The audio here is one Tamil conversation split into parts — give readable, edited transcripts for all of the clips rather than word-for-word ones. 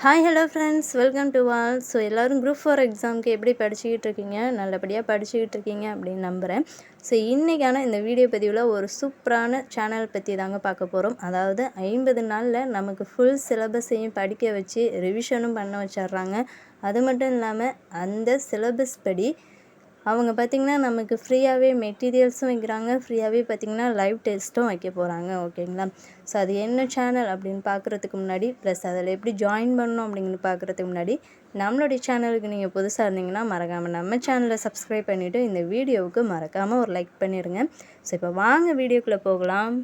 Hi hello friends, welcome to all. So எல்லோரும் குரூப் 4 எக்ஸாமுக்கு எப்படி படிச்சுக்கிட்டு இருக்கீங்க? நல்லபடியாக படிச்சுக்கிட்டு இருக்கீங்க அப்படின்னு நம்புகிறேன். ஸோ இன்றைக்கான இந்த வீடியோ பதிவில் ஒரு சூப்பரான சேனல் பற்றி தாங்க பார்க்க போகிறோம். அதாவது 50 நாளில் நமக்கு ஃபுல் சிலபஸையும் படிக்க வச்சு ரிவிஷனும் பண்ண வச்சிட்றாங்க. அது மட்டும் இல்லாமல் அந்த சிலபஸ் படி அவங்க பார்த்திங்கன்னா நமக்கு ஃப்ரீயாகவே மெட்டீரியல்ஸும் வைக்கிறாங்க, ஃப்ரீயாகவே பார்த்திங்கன்னா லைவ் டெஸ்ட்டும் வைக்க போகிறாங்க. ஓகேங்களா? ஸோ அது என்ன சேனல் அப்படின்னு பார்க்குறதுக்கு முன்னாடி, ப்ளஸ் அதில் எப்படி ஜாயின் பண்ணணும் அப்படிங்கிறது பார்க்குறதுக்கு முன்னாடி, நம்மளுடைய சேனலுக்கு நீங்கள் புதுசாக இருந்தீங்கன்னா மறக்காமல் நம்ம சேனலை சப்ஸ்கிரைப் பண்ணிவிட்டு இந்த வீடியோவுக்கு மறக்காமல் ஒரு லைக் பண்ணிடுங்க. ஸோ இப்போ வாங்க வீடியோக்குள்ளே போகலாம்.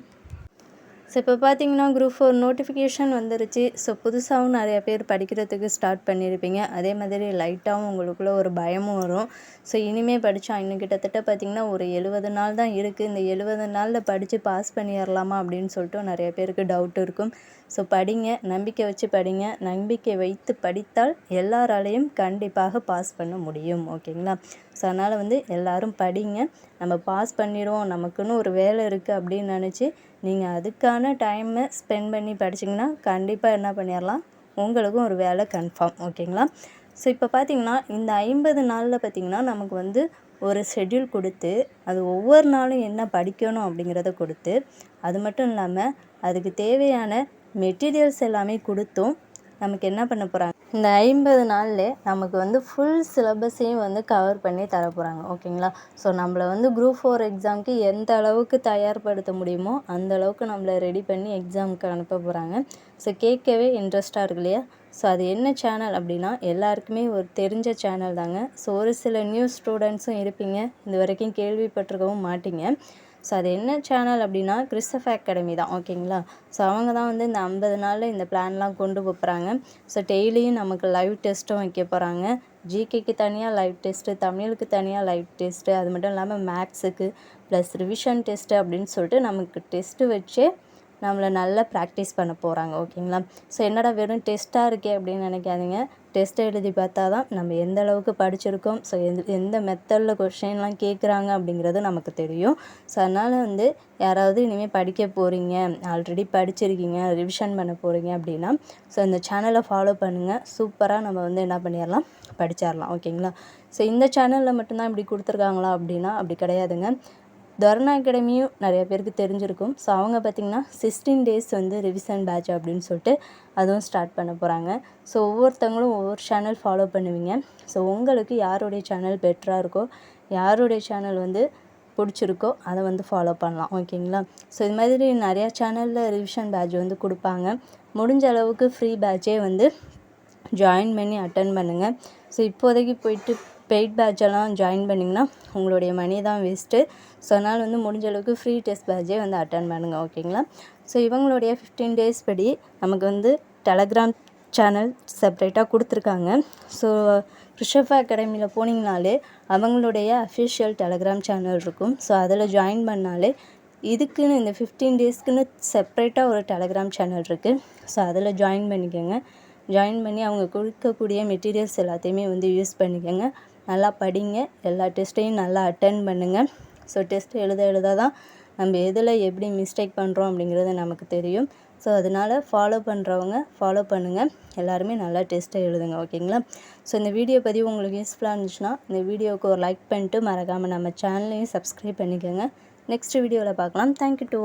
ஸோ இப்போ பார்த்தீங்கன்னா குரூப் 4 நோட்டிஃபிகேஷன் வந்துருச்சு. ஸோ புதுசாகவும் நிறையா பேர் படிக்கிறதுக்கு ஸ்டார்ட் பண்ணியிருப்பீங்க. அதே மாதிரி லைட்டாகவும் உங்களுக்குள்ளே ஒரு பயமும் வரும். ஸோ இனிமேல் படித்தா இன்னும் கிட்டத்தட்ட பார்த்திங்கன்னா ஒரு 70 நாள் தான் இருக்குது. இந்த 70 நாளில் படித்து பாஸ் பண்ணிடலாமா அப்படின்னு சொல்லிட்டு நிறைய பேருக்கு டவுட் இருக்கும். ஸோ படிங்க, நம்பிக்கை வச்சு படிங்க. நம்பிக்கை வைத்து படித்தால் எல்லாராலையும் கண்டிப்பாக பாஸ் பண்ண முடியும். ஓகேங்களா? ஸோ அதனால் எல்லோரும் படிங்க. நம்ம பாஸ் பண்ணிடுவோம், நமக்குன்னு ஒரு வேலை இருக்குது அப்படின்னு நினச்சி நீங்கள் அதுக்கான டைமை ஸ்பெண்ட் பண்ணி படிச்சிங்கன்னா கண்டிப்பாக என்ன பண்ணிடலாம், உங்களுக்கும் ஒரு வேலை கன்ஃபார்ம். ஓகேங்களா? ஸோ இப்போ பார்த்திங்கன்னா இந்த 50 நாளில் பார்த்திங்கன்னா நமக்கு ஒரு ஷெட்யூல் கொடுத்து, அது ஒவ்வொரு நாளும் என்ன படிக்கணும் அப்படிங்கிறத கொடுத்து, அது மட்டும் இல்லாமல் அதுக்கு தேவையான மெட்டீரியல்ஸ் எல்லாமே கொடுத்தும் நமக்கு என்ன பண்ண போகிறாங்க, இந்த 50 நாளில் நமக்கு ஃபுல் சிலபஸையும் கவர் பண்ணி தர போகிறாங்க. ஓகேங்களா? ஸோ நம்மளை குரூப் 4 எக்ஸாமுக்கு எந்த அளவுக்கு தயார்படுத்த முடியுமோ அந்த அளவுக்கு நம்மளை ரெடி பண்ணி எக்ஸாமுக்கு அனுப்ப போகிறாங்க. ஸோ கேட்கவே இன்ட்ரெஸ்ட்டாக இருக்கு இல்லையா? ஸோ அது என்ன சேனல் அப்படின்னா எல்லாருக்குமே ஒரு தெரிஞ்ச சேனல் தாங்க. ஸோ ஒரு சில நியூ ஸ்டூடெண்ட்ஸும் இருப்பீங்க, இது வரைக்கும் கேள்விப்பட்டிருக்கவும் மாட்டீங்க. ஸோ அது என்ன சேனல் அப்படின்னா கிறிஸ்டஃப் அகாடமி தான். ஓகேங்களா? ஸோ அவங்க தான் இந்த 50 நாளில் இந்த பிளான்லாம் கொண்டு போகிறாங்க. ஸோ டெய்லியும் நமக்கு லைவ் டெஸ்ட்டும் வைக்க போகிறாங்க. ஜிகேக்கு தனியாக லைவ் டெஸ்ட்டு, தமிழுக்கு தனியாக லைவ் டெஸ்ட்டு, அது மட்டும் இல்லாமல் மேக்ஸுக்கு ப்ளஸ் ரிவிஷன் டெஸ்ட்டு அப்படின்னு சொல்லிட்டு நமக்கு டெஸ்ட்டு வச்சே நம்மளை நல்லா ப்ராக்டிஸ் பண்ண போகிறாங்க. ஓகேங்களா? ஸோ என்னடா வெறும் டெஸ்ட்டாக இருக்கே அப்படின்னு நினைக்காதீங்க. டெஸ்ட்டை எழுதி பார்த்தா தான் நம்ம எந்த அளவுக்கு படிச்சிருக்கோம், ஸோ எந்த மெத்தடில் கொஷின்லாம் கேட்குறாங்க அப்படிங்கிறது நமக்கு தெரியும். ஸோ அதனால் யாராவது இனிமேல் படிக்க போகிறீங்க, ஆல்ரெடி படிச்சிருக்கீங்க, ரிவிஷன் பண்ண போகிறீங்க அப்படின்னா ஸோ இந்த சேனலை ஃபாலோ பண்ணுங்கள். சூப்பராக நம்ம என்ன பண்ணிடலாம், படிச்சிடலாம். ஓகேங்களா? ஸோ இந்த சேனலில் மட்டும்தான் இப்படி கொடுத்துருக்காங்களா அப்படின்னா அப்படி கிடையாதுங்க. தர்ணா அகாடமியும் நிறைய பேருக்கு தெரிஞ்சிருக்கும். ஸோ அவங்க பார்த்திங்கன்னா 16 டேஸ் ரிவிஷன் பேட்ச் அப்படின்னு சொல்லிட்டு அதுவும் ஸ்டார்ட் பண்ண போகிறாங்க. ஸோ ஒவ்வொருத்தவங்களும் ஒவ்வொரு சேனல் ஃபாலோ பண்ணுவீங்க. ஸோ உங்களுக்கு யாருடைய சேனல் பெட்டராக இருக்கோ, யாருடைய சேனல் பிடிச்சிருக்கோ அதை ஃபாலோ பண்ணலாம். ஓகேங்களா? ஸோ இது மாதிரி நிறையா சேனலில் ரிவிஷன் பேட்ச் கொடுப்பாங்க. முடிஞ்ச அளவுக்கு ஃப்ரீ பேட்சே ஜாயின் பண்ணி அட்டன் பண்ணுங்கள். ஸோ இப்போதைக்கு போயிட்டு பெய்ட் பேட்செல்லாம் ஜாயின் பண்ணிங்கன்னா உங்களுடைய மணி தான் வேஸ்ட்டு. ஸோ அதனால் முடிஞ்ச அளவுக்கு ஃப்ரீ டெஸ்ட் பேட்சே அட்டன் பண்ணுங்கள். ஓகேங்களா? ஸோ இவங்களுடைய 15 டேஸ் படி நமக்கு டெலகிராம் சேனல் செப்ரேட்டாக கொடுத்துருக்காங்க. ஸோ கிறிஸ்டஃப் அகாடமியில் போனீங்கனாலே அவங்களுடைய அஃபிஷியல் டெலகிராம் சேனல் இருக்கும். ஸோ அதில் ஜாயின் பண்ணாலே இதுக்குன்னு இந்த 15 டேஸ்க்குன்னு செப்ரேட்டாக ஒரு டெலகிராம் சேனல் இருக்குது. ஸோ அதில் ஜாயின் பண்ணிக்கோங்க. ஜாயின் பண்ணி அவங்க கொடுக்கக்கூடிய மெட்டீரியல்ஸ் எல்லாத்தையுமே யூஸ் பண்ணிக்கோங்க. நல்லா படிங்க, எல்லா டெஸ்ட்டையும் நல்லா அட்டன் பண்ணுங்கள். ஸோ டெஸ்ட் எழுத தான் நம்ம எதில் எப்படி மிஸ்டேக் பண்ணுறோம் அப்படிங்கிறது நமக்கு தெரியும். ஸோ அதனால் ஃபாலோ பண்ணுறவங்க ஃபாலோ பண்ணுங்கள். எல்லாருமே நல்லா டெஸ்ட்டை எழுதுங்க. ஓகேங்களா? ஸோ இந்த வீடியோ பதிவு உங்களுக்கு யூஸ்ஃபுல்லாக இருந்துச்சுன்னா இந்த வீடியோவுக்கு ஒரு லைக் பண்ணிட்டு மறக்காமல் நம்ம சேனலையும் சப்ஸ்கிரைப் பண்ணிக்கோங்க. நெக்ஸ்ட் வீடியோவில் பார்க்கலாம். Thank you to